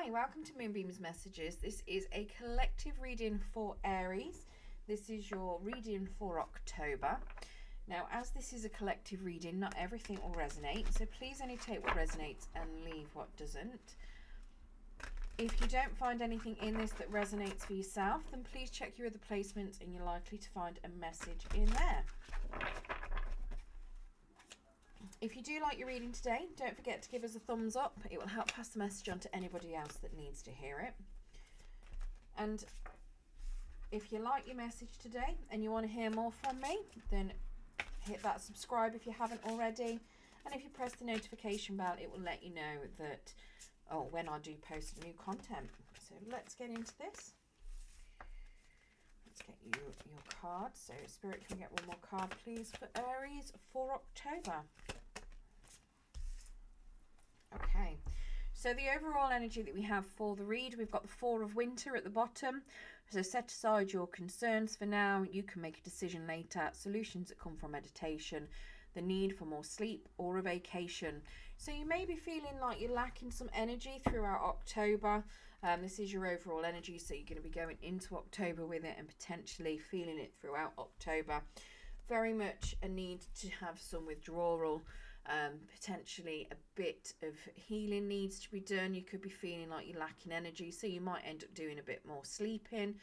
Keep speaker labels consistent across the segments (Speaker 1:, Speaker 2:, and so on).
Speaker 1: Hi, welcome to Moonbeam's Messages. This is a collective reading for Aries. This is your reading for October. Now, as this is a collective reading, not everything will resonate, so please only take what resonates and leave what doesn't. If you don't find anything in this that resonates for yourself, then please check your other placements and you're likely to find a message in there. If you do like your reading today, don't forget to give us a thumbs up. It will help pass the message on to anybody else that needs to hear it. And if you like your message today and you want to hear more from me, then hit that subscribe if you haven't already. And if you press the notification bell, it will let you know that, when I do post new content. So let's get into this. Let's get you your card. So Spirit, can we get one more card, please, for Aries for October? Okay, so the overall energy that we have for the read, we've got the Four of Winter at the bottom. So set aside your concerns for now. You can make a decision later. Solutions that come from meditation, the need for more sleep, or a vacation. So you may be feeling like you're lacking some energy throughout October. This is your overall energy, so you're going to be going into October with it and potentially feeling it throughout October. Very much a need to have some withdrawal. Potentially a bit of healing needs to be done. You could be feeling like you're lacking energy, so you might end up doing a bit more sleeping.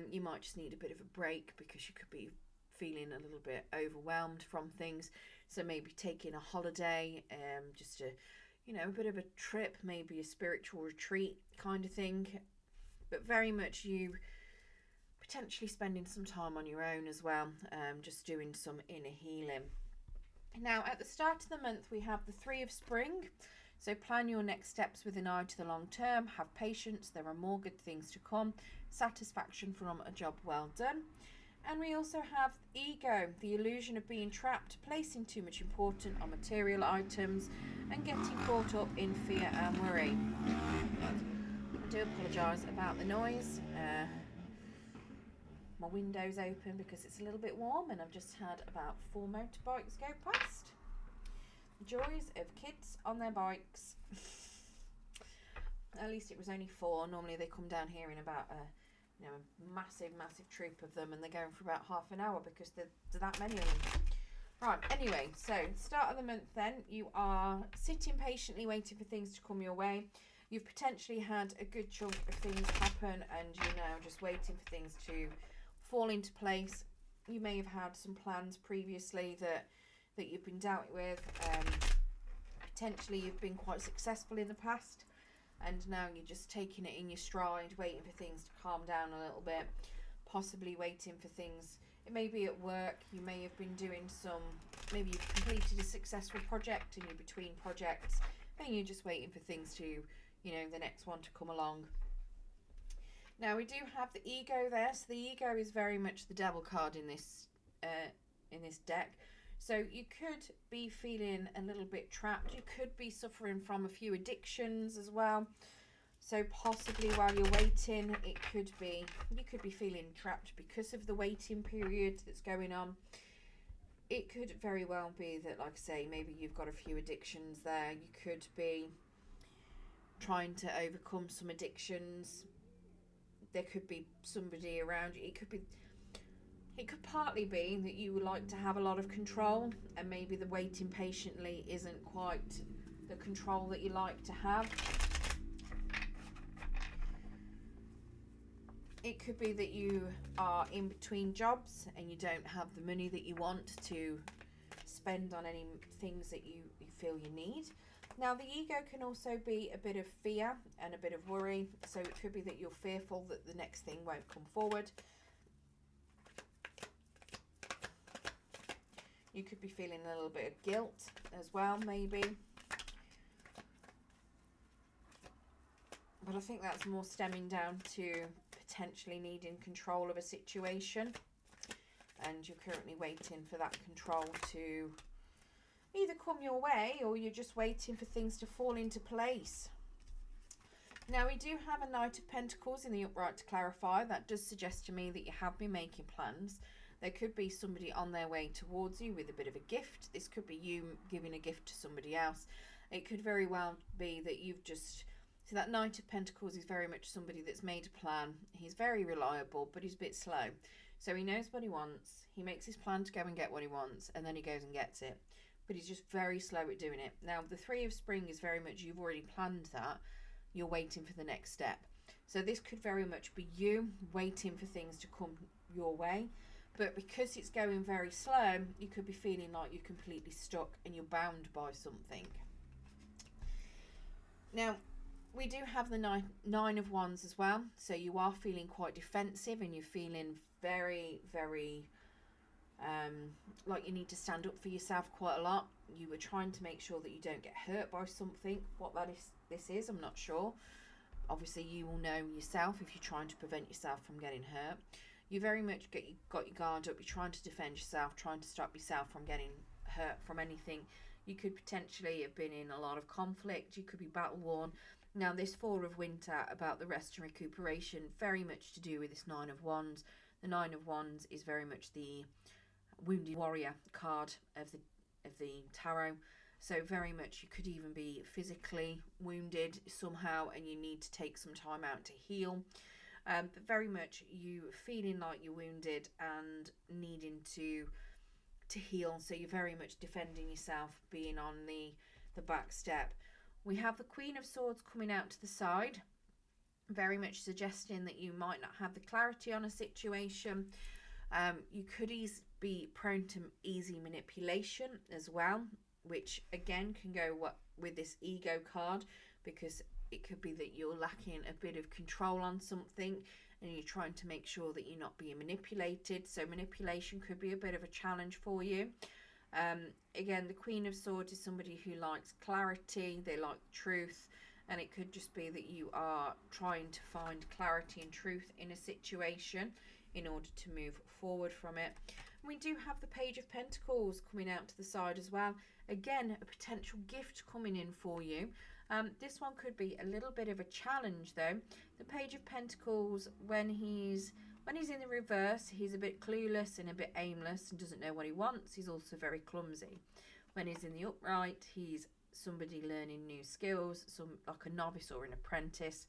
Speaker 1: You might just need a bit of a break because you could be feeling a little bit overwhelmed from things. So maybe taking a holiday, just a bit of a trip, maybe a spiritual retreat kind of thing. But very much you potentially spending some time on your own as well, just doing some inner healing. Now, at the start of the month, we have the Three of Spring. So plan your next steps with an eye to the long term. Have patience. There are more good things to come. Satisfaction from a job well done. And we also have Ego, the illusion of being trapped, placing too much importance on material items, and getting caught up in fear and worry. I do apologise about the noise. My window's open because it's a little bit warm and I've just had about 4 motorbikes go past. The joys of kids on their bikes. At least it was only 4. Normally they come down here in about a massive troop of them, and they're going for about half an hour because there's that many of them. Right, anyway, so start of the month then, you are sitting patiently waiting for things to come your way. You've potentially had a good chunk of things happen and you're now just waiting for things to fall into place. You may have had some plans previously that you've been dealt with. Potentially you've been quite successful in the past, and now you're just taking it in your stride, waiting for things to calm down a little bit, possibly waiting for things. It may be at work. You may have been doing maybe you've completed a successful project and you're between projects and you're just waiting for things to, the next one to come along. Now we do have the Ego there, so the Ego is very much the devil card in this deck. So you could be feeling a little bit trapped. You could be suffering from a few addictions as well. So possibly while you're waiting, you could be feeling trapped because of the waiting period that's going on. It could very well be that, like I say, maybe you've got a few addictions there. You could be trying to overcome some addictions. There could be somebody around you. It could partly be that you would like to have a lot of control, and maybe the waiting patiently isn't quite the control that you like to have. It could be that you are in between jobs and you don't have the money that you want to spend on any things that you feel you need. Now, the Ego can also be a bit of fear and a bit of worry. So it could be that you're fearful that the next thing won't come forward. You could be feeling a little bit of guilt as well, maybe. But I think that's more stemming down to potentially needing control of a situation. And you're currently waiting for that control to either come your way, or you're just waiting for things to fall into place. Now we do have a Knight of Pentacles in the upright to clarify. That does suggest to me that you have been making plans. There could be somebody on their way towards you with a bit of a gift. This could be you giving a gift to somebody else. It could very well be that you've just So that Knight of Pentacles is very much somebody that's made a plan. He's very reliable, but he's a bit slow. So he knows what he wants. He makes his plan to go and get what he wants, and then he goes and gets it. But he's just very slow at doing it. Now, the Three of Spring is very much, you've already planned that. You're waiting for the next step. So this could very much be you waiting for things to come your way. But because it's going very slow, you could be feeling like you're completely stuck and you're bound by something. Now, we do have the Nine of Wands as well. So you are feeling quite defensive and you're feeling very, very like you need to stand up for yourself quite a lot. You were trying to make sure that you don't get hurt by something. What this is, I'm not sure. Obviously, you will know yourself if you're trying to prevent yourself from getting hurt. You very much got your guard up. You're trying to defend yourself, trying to stop yourself from getting hurt from anything. You could potentially have been in a lot of conflict. You could be battle worn. Now, this Four of Winter about the rest and recuperation, very much to do with this Nine of Wands. The Nine of Wands is very much the wounded warrior card of the tarot. So very much you could even be physically wounded somehow and you need to take some time out to heal. But very much you feeling like you're wounded and needing to heal. So you're very much defending yourself, being on the back step. We have the Queen of Swords coming out to the side, very much suggesting that you might not have the clarity on a situation. You could be prone to easy manipulation as well, which again can go with this ego card, because it could be that you're lacking a bit of control on something and you're trying to make sure that you're not being manipulated. So manipulation could be a bit of a challenge for you. Again, the Queen of Swords is somebody who likes clarity, they like truth, and it could just be that you are trying to find clarity and truth in a situation in order to move forward from it. We do have the Page of Pentacles coming out to the side as well. Again, a potential gift coming in for you. This one could be a little bit of a challenge though. The Page of Pentacles, when he's in the reverse, he's a bit clueless and a bit aimless and doesn't know what he wants. He's also very clumsy. When he's in the upright, he's somebody learning new skills, like a novice or an apprentice,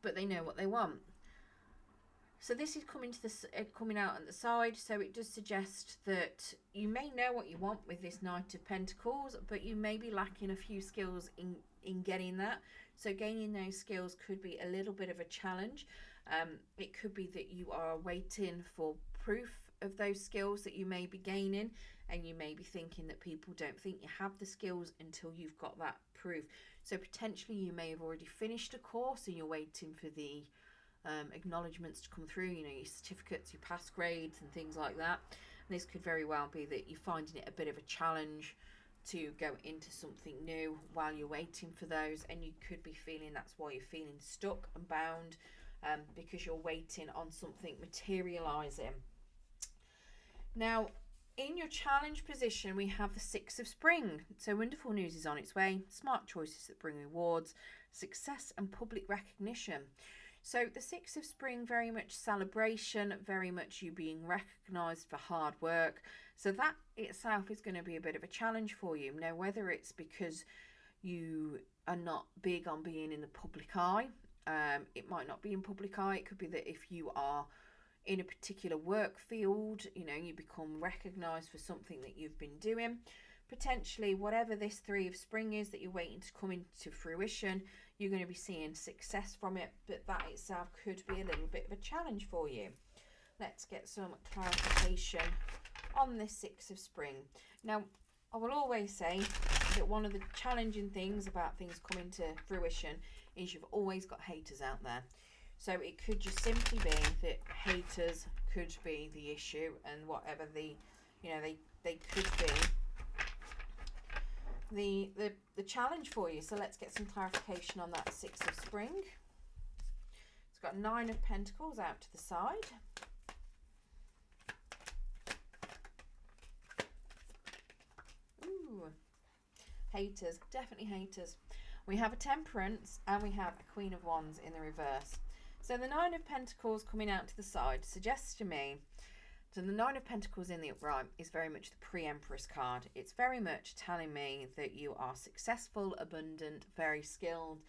Speaker 1: but they know what they want. So this is coming out on the side, so it does suggest that you may know what you want with this Knight of Pentacles, but you may be lacking a few skills in getting that. So gaining those skills could be a little bit of a challenge. It could be that you are waiting for proof of those skills that you may be gaining, and you may be thinking that people don't think you have the skills until you've got that proof. So potentially you may have already finished a course and you're waiting for the acknowledgements to come through, you know, your certificates, your pass grades and things like that. And this could very well be that you're finding it a bit of a challenge to go into something new while you're waiting for those, and you could be feeling that's why you're feeling stuck and bound, because you're waiting on something materializing. Now, in your challenge position, we have the Six of Spring. So wonderful news is on its way. Smart choices that bring rewards, success and public recognition. So the Six of Spring, very much celebration, very much you being recognised for hard work. So that itself is going to be a bit of a challenge for you. Now, whether it's because you are not big on being in the public eye, it might not be in public eye. It could be that if you are in a particular work field, you know, you become recognised for something that you've been doing. Potentially, whatever this Three of Spring is that you're waiting to come into fruition, you're going to be seeing success from it, but that itself could be a little bit of a challenge for you. Let's get some clarification on this Six of Spring. Now, I will always say that one of the challenging things about things coming to fruition is you've always got haters out there. So it could just simply be that haters could be the issue, and whatever they could be the challenge for you. So let's get some clarification on that Six of Spring. It's got Nine of Pentacles out to the side. Ooh, haters, definitely haters. We have a Temperance and we have a Queen of Wands in the reverse. So the Nine of Pentacles coming out to the side suggests to me So the Nine of Pentacles in the upright is very much the pre-Empress card. It's very much telling me that you are successful, abundant, very skilled,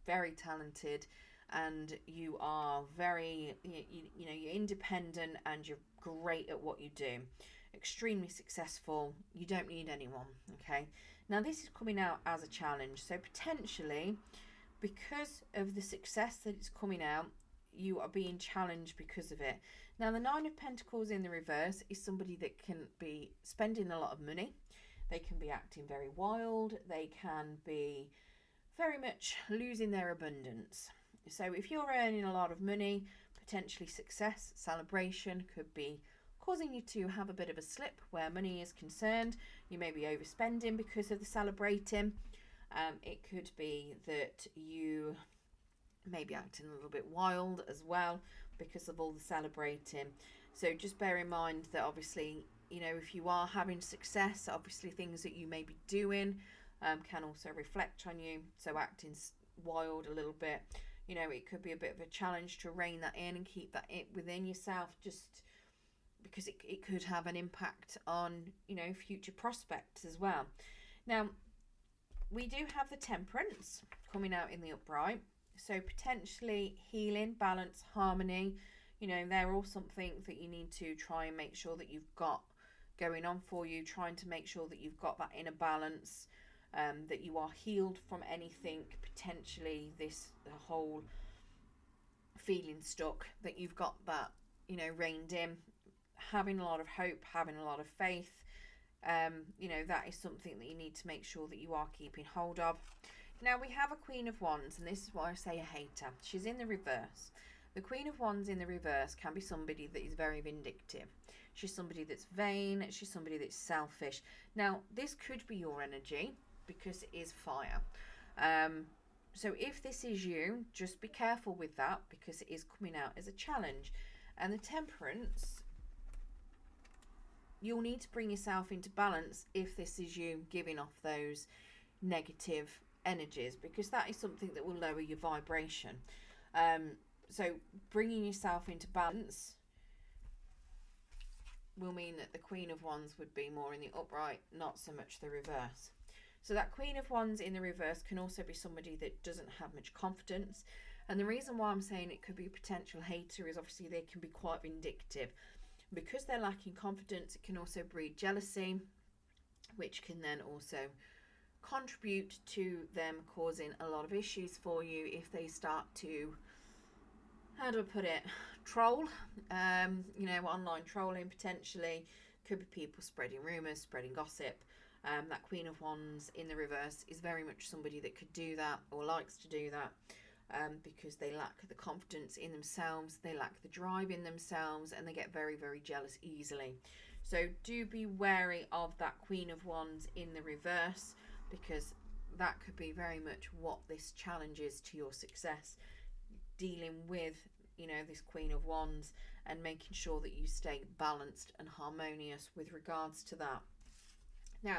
Speaker 1: very talented, and you are very, you know, you're independent and you're great at what you do. Extremely successful. You don't need anyone, okay? Now this is coming out as a challenge. So potentially, because of the success that it's coming out, you are being challenged because of it. Now the Nine of Pentacles in the reverse is somebody that can be spending a lot of money. They can be acting very wild. They can be very much losing their abundance. So if you're earning a lot of money, potentially success, celebration could be causing you to have a bit of a slip where money is concerned. You may be overspending because of the celebrating. It could be that you may be acting a little bit wild as well because of all the celebrating. So just bear in mind that obviously, you know, if you are having success, obviously things that you may be doing can also reflect on you. So acting wild a little bit, you know, it could be a bit of a challenge to rein that in and keep that within yourself, just because it could have an impact on, you know, future prospects as well. Now, we do have the Temperance coming out in the upright. So potentially healing, balance, harmony, you know, they're all something that you need to try and make sure that you've got going on for you, trying to make sure that you've got that inner balance, that you are healed from anything, potentially the whole feeling stuck, that you've got that, you know, reined in, having a lot of hope, having a lot of faith. You know, that is something that you need to make sure that you are keeping hold of. Now we have a Queen of Wands, and this is why I say a hater. She's in the reverse. The Queen of Wands in the reverse can be somebody that is very vindictive. She's somebody that's vain. She's somebody that's selfish. Now, this could be your energy because it is fire. So if this is you, just be careful with that because it is coming out as a challenge. And the Temperance, you'll need to bring yourself into balance if this is you giving off those negative energies, because that is something that will lower your vibration. So bringing yourself into balance will mean that the Queen of Wands would be more in the upright, not so much the reverse. So that Queen of Wands in the reverse can also be somebody that doesn't have much confidence. And the reason why I'm saying it could be a potential hater is obviously they can be quite vindictive. Because they're lacking confidence, it can also breed jealousy, which can then also contribute to them causing a lot of issues for you if they start to, how do I put it, troll, you know, online trolling potentially. Could be people spreading rumours, spreading gossip. That Queen of Wands in the reverse is very much somebody that could do that or likes to do that, because they lack the confidence in themselves, they lack the drive in themselves, and they get very, very jealous easily. So do be wary of that Queen of Wands in the reverse, because that could be very much what this challenge is to your success, dealing with, you know, this Queen of Wands and making sure that you stay balanced and harmonious with regards to that. Now,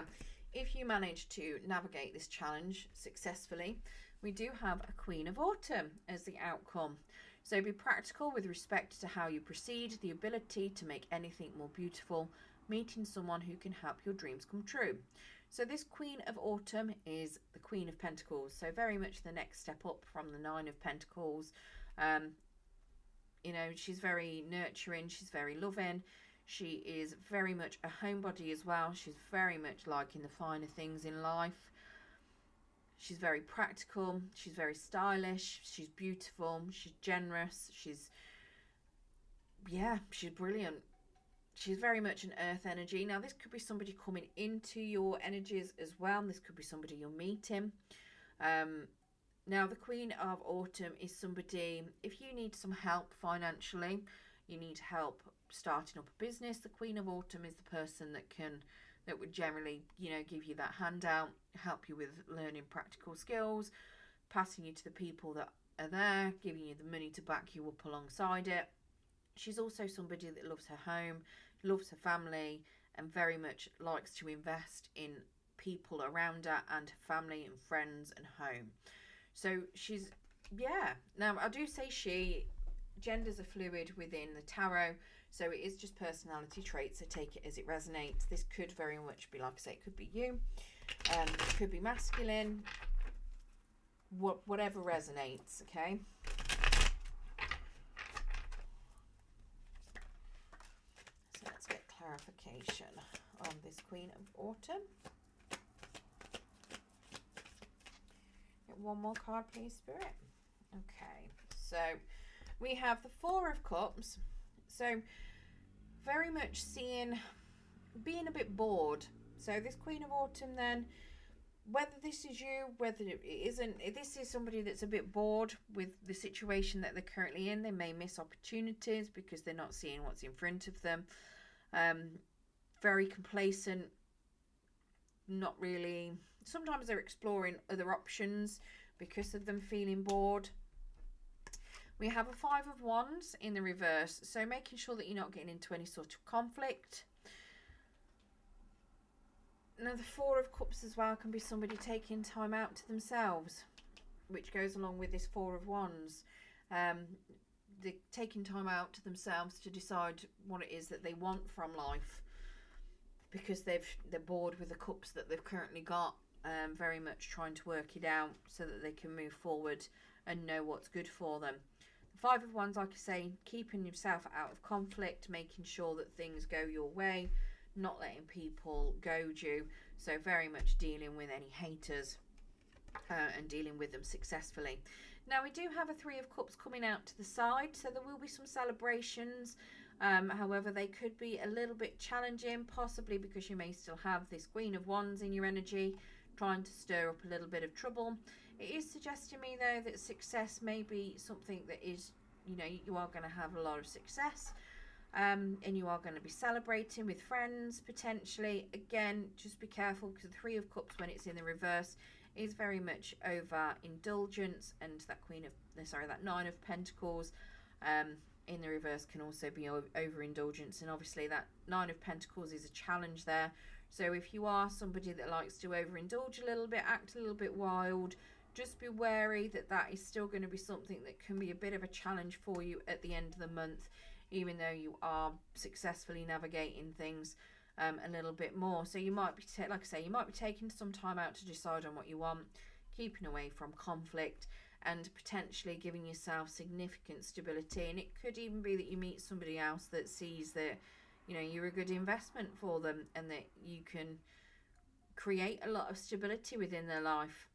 Speaker 1: if you manage to navigate this challenge successfully, we do have a Queen of Autumn as the outcome. So be practical with respect to how you proceed, the ability to make anything more beautiful, meeting someone who can help your dreams come true. So this Queen of Autumn is the Queen of Pentacles. So very much the next step up from the Nine of Pentacles. You know, she's very nurturing. She's very loving. She is very much a homebody as well. She's very much liking the finer things in life. She's very practical. She's very stylish. She's beautiful. She's generous. She's brilliant. She's very much an earth energy. Now, this could be somebody coming into your energies as well. This could be somebody you're meeting. Now, the Queen of Autumn is somebody, if you need some help financially, you need help starting up a business, the Queen of Autumn is the person that would generally, you know, give you that handout, help you with learning practical skills, passing you to the people that are there, giving you the money to back you up alongside it. She's also somebody that loves her home, loves her family, and very much likes to invest in people around her and her family and friends and home. So she's, yeah. Now, I do say she, genders are fluid within the tarot, so it is just personality traits, so take it as it resonates. This could very much be, like I say, it could be you, it could be masculine, whatever resonates, okay? So let's get clarification on this Queen of Autumn. Get one more card, please, Spirit. Okay, so we have the Four of Cups. So very much being a bit bored. So this Queen of Autumn then, whether this is you, whether it isn't, this is somebody that's a bit bored with the situation that they're currently in. They may miss opportunities because they're not seeing what's in front of them. Very complacent, not really. Sometimes they're exploring other options because of them feeling bored. We have a Five of Wands in the reverse, so making sure that you're not getting into any sort of conflict. Now the Four of Cups as well can be somebody taking time out to themselves, which goes along with this Four of Wands. They're taking time out to themselves to decide what it is that they want from life, because they're bored with the cups that they've currently got. Very much trying to work it out so that they can move forward and know what's good for them. The Five of Wands, like I say, keeping yourself out of conflict, making sure that things go your way, not letting people goad you. So very much dealing with any haters and dealing with them successfully. Now we do have a Three of Cups coming out to the side, so there will be some celebrations. However, they could be a little bit challenging, possibly because you may still have this Queen of Wands in your energy, trying to stir up a little bit of trouble. It is suggesting me though that success may be something that is, you are going to have a lot of success, and you are going to be celebrating with friends potentially. Again, just be careful, because the Three of Cups, when it's in the reverse, is very much over indulgence, and that Nine of Pentacles in the reverse can also be overindulgence, and obviously that Nine of Pentacles is a challenge there. So if you are somebody that likes to overindulge a little bit, act a little bit wild, just be wary that that is still going to be something that can be a bit of a challenge for you at the end of the month, even though you are successfully navigating things a little bit more. So you might be, like I say, you might be taking some time out to decide on what you want, keeping away from conflict, and potentially giving yourself significant stability. And it could even be that you meet somebody else that sees that, you're a good investment for them, and that you can create a lot of stability within their life.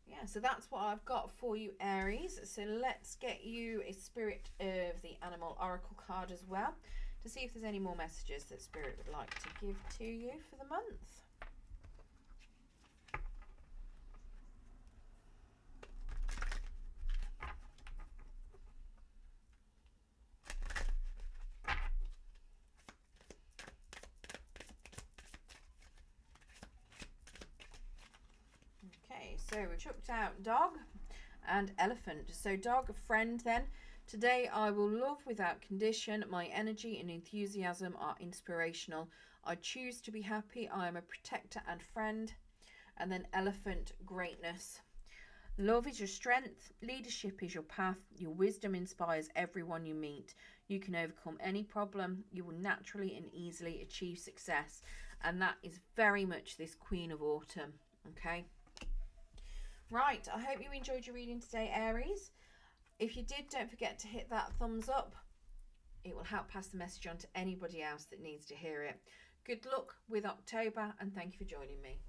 Speaker 1: Yeah, so that's what I've got for you, Aries. So let's get you a Spirit of the Animal Oracle card as well, to see if there's any more messages that Spirit would like to give to you for the month. Okay, so we've chucked out Dog and Elephant. So Dog, friend then. Today I will love without condition. My energy and enthusiasm are inspirational. I choose to be happy. I am a protector and friend. And then Elephant, greatness. Love is your strength. Leadership is your path. Your wisdom inspires everyone you meet. You can overcome any problem. You will naturally and easily achieve success. And that is very much this Queen of Autumn. Okay. Right, I hope you enjoyed your reading today, Aries. If you did, don't forget to hit that thumbs up. It will help pass the message on to anybody else that needs to hear it. Good luck with October, and thank you for joining me.